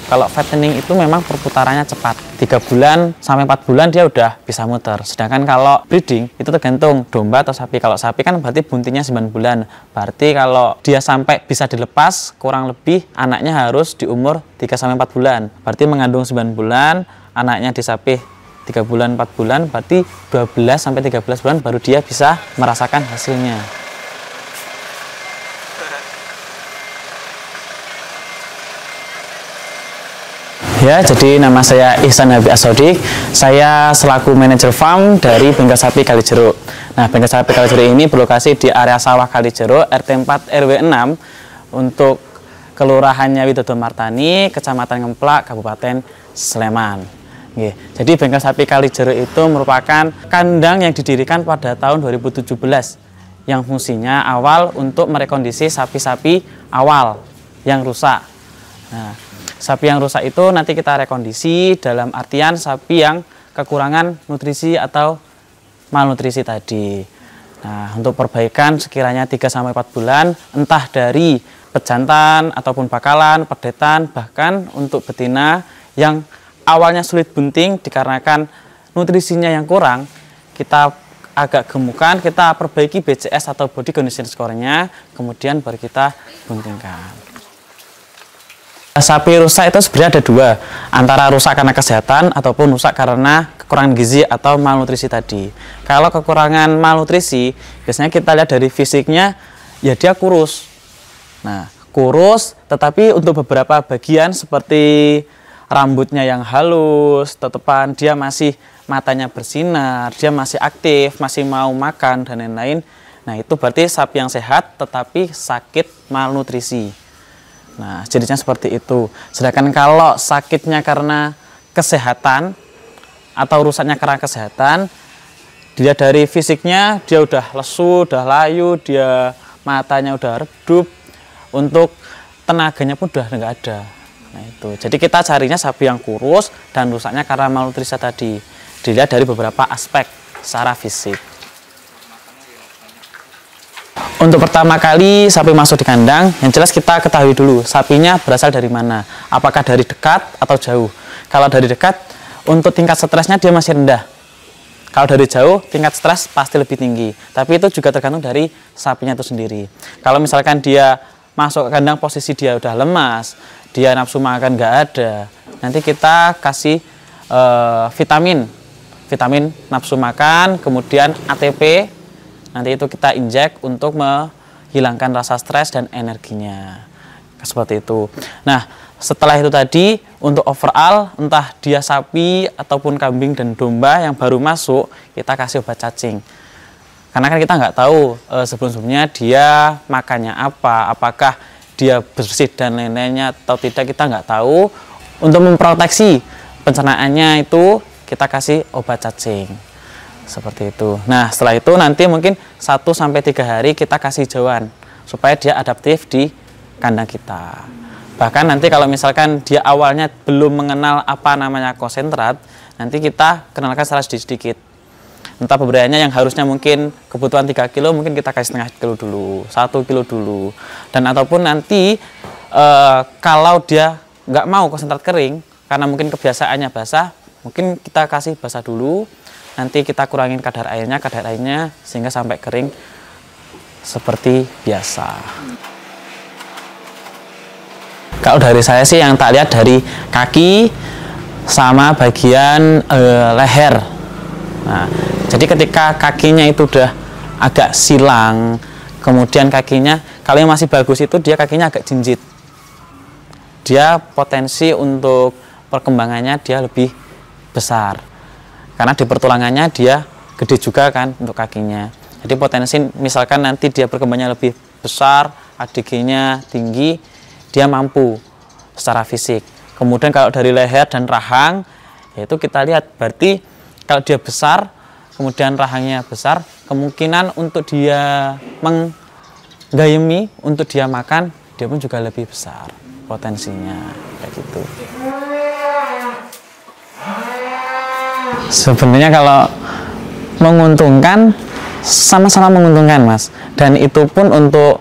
Kalau fattening itu memang perputarannya cepat. 3 bulan sampai 4 bulan dia udah bisa muter. Sedangkan kalau breeding itu tergantung domba atau sapi. Kalau sapi kan berarti buntingnya 9 bulan. Berarti kalau dia sampai bisa dilepas, kurang lebih anaknya harus di umur 3 sampai 4 bulan. Berarti mengandung 9 bulan, anaknya disapih 3 bulan 4 bulan, berarti 12 sampai 13 bulan baru dia bisa merasakan hasilnya. Ya, jadi nama saya Ihsan Habib As-Sodik. Saya selaku manajer farm dari Bengkel Sapi Kalijeruk. Nah, Bengkel Sapi Kalijeruk ini berlokasi di area sawah Kalijeruk, RT 4 RW 6 untuk kelurahannya Widodo Martani, Kecamatan Ngemplak, Kabupaten Sleman. Jadi Bengkel Sapi Kalijeruk itu merupakan kandang yang didirikan pada tahun 2017 yang fungsinya awal untuk merekondisi sapi-sapi awal yang rusak. Nah, sapi yang rusak itu nanti kita rekondisi dalam artian sapi yang kekurangan nutrisi atau malnutrisi tadi. Nah, untuk perbaikan sekiranya 3-4 bulan, entah dari pejantan ataupun bakalan, pedetan, bahkan untuk betina yang awalnya sulit bunting dikarenakan nutrisinya yang kurang, kita agak gemukan, kita perbaiki BCS atau body condition score-nya, kemudian baru kita buntingkan. Sapi rusak itu sebenarnya ada dua, antara rusak karena kesehatan ataupun rusak karena kekurangan gizi atau malnutrisi tadi. Kalau kekurangan malnutrisi, biasanya kita lihat dari fisiknya, ya dia kurus. Nah, kurus, tetapi untuk beberapa bagian seperti rambutnya yang halus, tetepan, dia masih matanya bersinar, dia masih aktif, masih mau makan, dan lain-lain. Nah, itu berarti sapi yang sehat tetapi sakit malnutrisi. Nah, jenisnya seperti itu. Sedangkan kalau sakitnya karena kesehatan atau rusaknya karena kesehatan, dia dari fisiknya dia udah lesu, udah layu, dia matanya udah redup, untuk tenaganya pun udah nggak ada. Nah, itu. Jadi kita carinya sapi yang kurus dan rusaknya karena malnutrisi tadi. Dilihat dari beberapa aspek secara fisik. Untuk pertama kali sapi masuk di kandang, yang jelas kita ketahui dulu sapinya berasal dari mana. Apakah dari dekat atau jauh. Kalau dari dekat, untuk tingkat stresnya dia masih rendah. Kalau dari jauh, tingkat stres pasti lebih tinggi. Tapi itu juga tergantung dari sapinya itu sendiri. Kalau misalkan dia masuk ke kandang, posisi dia udah lemas, dia nafsu makan nggak ada, nanti kita kasih vitamin nafsu makan, kemudian ATP. Nanti itu kita injek untuk menghilangkan rasa stres dan energinya. Seperti itu. Nah, setelah itu tadi, untuk overall, entah dia sapi ataupun kambing dan domba yang baru masuk, kita kasih obat cacing. Karena kan kita nggak tahu sebelum-sebelumnya dia makannya apa, apakah dia bersih dan lain-lainnya atau tidak, kita nggak tahu. Untuk memproteksi pencernaannya itu, kita kasih obat cacing. Seperti itu. Nah, setelah itu nanti mungkin 1-3 hari kita kasih hijauan supaya dia adaptif di kandang kita. Bahkan nanti kalau misalkan dia awalnya belum mengenal apa namanya konsentrat, nanti kita kenalkan secara sedikit-sedikit. Entah pemberiannya yang harusnya mungkin kebutuhan 3 kilo, mungkin kita kasih setengah kilo dulu, 1 kilo dulu. Dan ataupun nanti kalau dia nggak mau konsentrat kering, karena mungkin kebiasaannya basah, mungkin kita kasih basah dulu. Nanti kita kurangin kadar airnya sehingga sampai kering seperti biasa. Kalau dari saya sih yang tak lihat dari kaki sama bagian leher. Nah, jadi ketika kakinya itu udah agak silang, kemudian kakinya kalau yang masih bagus itu dia kakinya agak jinjit. Dia potensi untuk perkembangannya dia lebih besar. Karena di pertulangannya dia gede juga kan untuk kakinya. Jadi potensi misalkan nanti dia berkembangnya lebih besar, ADG-nya tinggi, dia mampu secara fisik. Kemudian kalau dari leher dan rahang, yaitu kita lihat berarti kalau dia besar, kemudian rahangnya besar, kemungkinan untuk dia menggayemi, untuk dia makan, dia pun juga lebih besar potensinya, kayak gitu. Sebenarnya kalau menguntungkan, sama-sama menguntungkan, Mas. Dan itu pun untuk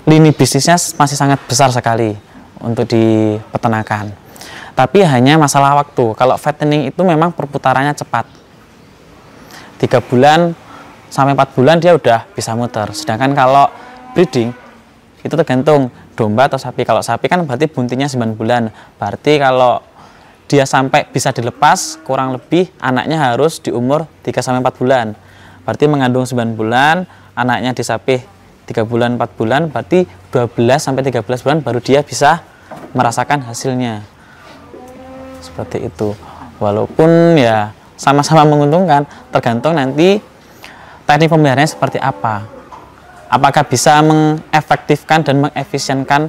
lini bisnisnya masih sangat besar sekali untuk di peternakan. Tapi hanya masalah waktu. Kalau fattening itu memang perputarannya cepat. 3 bulan sampai 4 bulan dia udah bisa muter. Sedangkan kalau breeding itu tergantung domba atau sapi. Kalau sapi kan berarti buntinya 9 bulan. Berarti kalau dia sampai bisa dilepas, kurang lebih anaknya harus di umur 3 sampai 4 bulan. Berarti mengandung 9 bulan, anaknya di sapi 3 bulan 4 bulan, berarti 12 sampai 13 bulan baru dia bisa merasakan hasilnya. Seperti itu. Walaupun ya sama-sama menguntungkan, tergantung nanti teknik pemeliharaannya seperti apa. Apakah bisa mengefektifkan dan mengefisienkan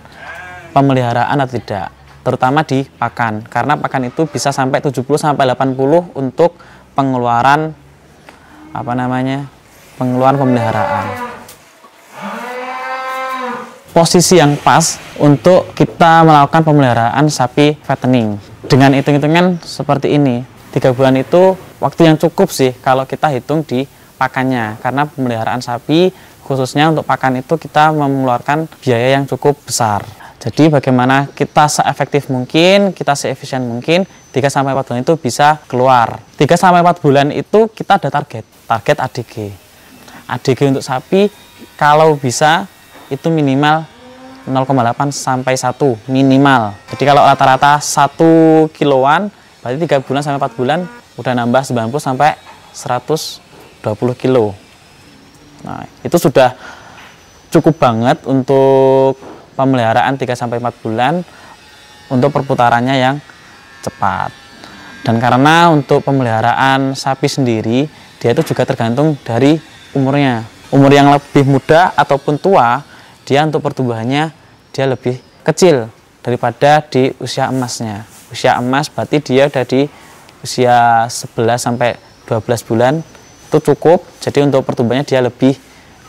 pemeliharaan atau tidak, terutama di pakan. Karena pakan itu bisa sampai 70 sampai 80 untuk pengeluaran pengeluaran pemeliharaan. Posisi yang pas untuk kita melakukan pemeliharaan sapi fattening. Dengan hitung-hitungan seperti ini, 3 bulan itu waktu yang cukup sih kalau kita hitung di pakannya. Karena pemeliharaan sapi khususnya untuk pakan itu kita mengeluarkan biaya yang cukup besar. Jadi bagaimana kita seefektif mungkin, kita seefisien mungkin, 3-4 bulan itu bisa keluar. 3-4 bulan itu kita ada target ADG. ADG untuk sapi kalau bisa itu minimal 0,8 sampai 1 minimal. Jadi kalau rata-rata 1 kiloan, berarti 3 bulan sampai 4 bulan udah nambah 90 sampai 120 kilo. Nah, itu sudah cukup banget untuk pemeliharaan 3 sampai 4 bulan untuk perputarannya yang cepat. Dan karena untuk pemeliharaan sapi sendiri, dia itu juga tergantung dari umurnya. Umur yang lebih muda ataupun tua, dia untuk pertumbuhannya dia lebih kecil daripada di usia emasnya. Usia emas berarti dia udah di usia 11 sampai 12 bulan itu cukup. Jadi untuk pertumbuhannya dia lebih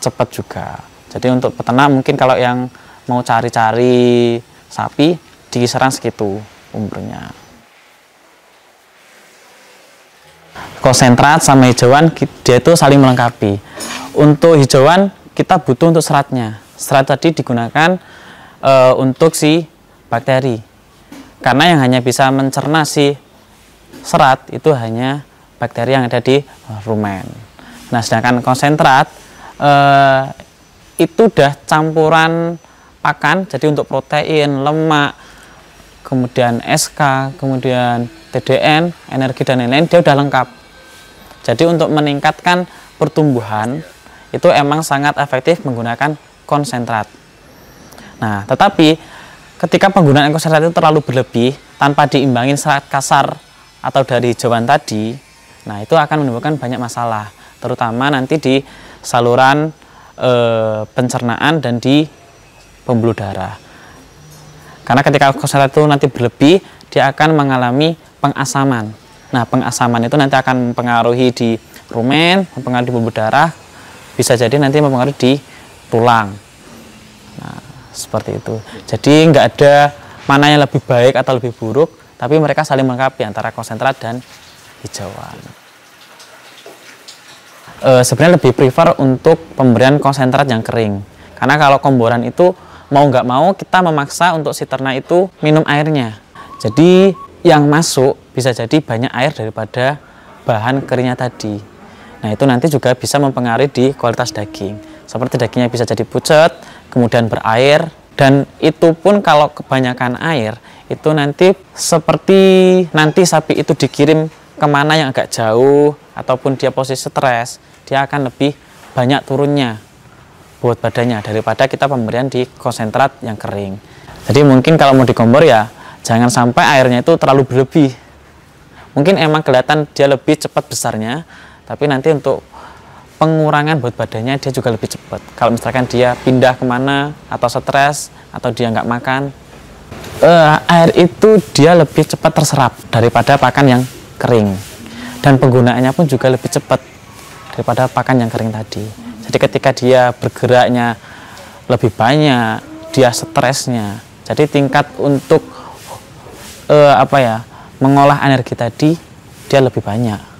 cepat juga. Jadi untuk peternak mungkin kalau yang mau cari-cari sapi di kisaran segitu umurnya. Konsentrat sama hijauan dia itu saling melengkapi. Untuk hijauan kita butuh untuk seratnya. Serat tadi digunakan untuk si bakteri. Karena yang hanya bisa mencerna si serat itu hanya bakteri yang ada di rumen. Nah, sedangkan konsentrat itu udah campuran pakan, jadi untuk protein, lemak, kemudian SK, kemudian TDN, energi dan lain-lain dia udah lengkap. Jadi untuk meningkatkan pertumbuhan itu emang sangat efektif menggunakan konsentrat. Nah, tetapi ketika penggunaan konsentrat itu terlalu berlebih tanpa diimbangin serat kasar atau dari hijauan tadi, nah itu akan menimbulkan banyak masalah, terutama nanti di saluran pencernaan dan di pembuluh darah. Karena ketika konsentrat itu nanti berlebih, dia akan mengalami pengasaman. Nah, pengasaman itu nanti akan mempengaruhi di rumen, mempengaruhi di pembuluh darah, bisa jadi nanti mempengaruhi di tulang. Nah, seperti itu. Jadi nggak ada mana yang lebih baik atau lebih buruk, tapi mereka saling melengkapi antara konsentrat dan hijauan. Sebenarnya lebih prefer untuk pemberian konsentrat yang kering. Karena kalau komboran itu mau nggak mau kita memaksa untuk si ternak itu minum airnya. Jadi yang masuk bisa jadi banyak air daripada bahan keringnya tadi. Nah, itu nanti juga bisa mempengaruhi di kualitas daging. Seperti dagingnya bisa jadi pucat, kemudian berair, dan itu pun kalau kebanyakan air, itu nanti seperti nanti sapi itu dikirim kemana yang agak jauh, ataupun dia posisi stres, dia akan lebih banyak turunnya buat badannya daripada kita pemberian di konsentrat yang kering. Jadi mungkin kalau mau dikombor ya jangan sampai airnya itu terlalu berlebih. Mungkin emang kelihatan dia lebih cepat besarnya, tapi nanti untuk pengurangan buat badannya dia juga lebih cepat. Kalau misalkan dia pindah kemana atau stres atau dia nggak makan, air itu dia lebih cepat terserap daripada pakan yang kering, dan penggunaannya pun juga lebih cepat daripada pakan yang kering tadi. Jadi ketika dia bergeraknya lebih banyak, dia stresnya, jadi tingkat untuk mengolah energi tadi dia lebih banyak.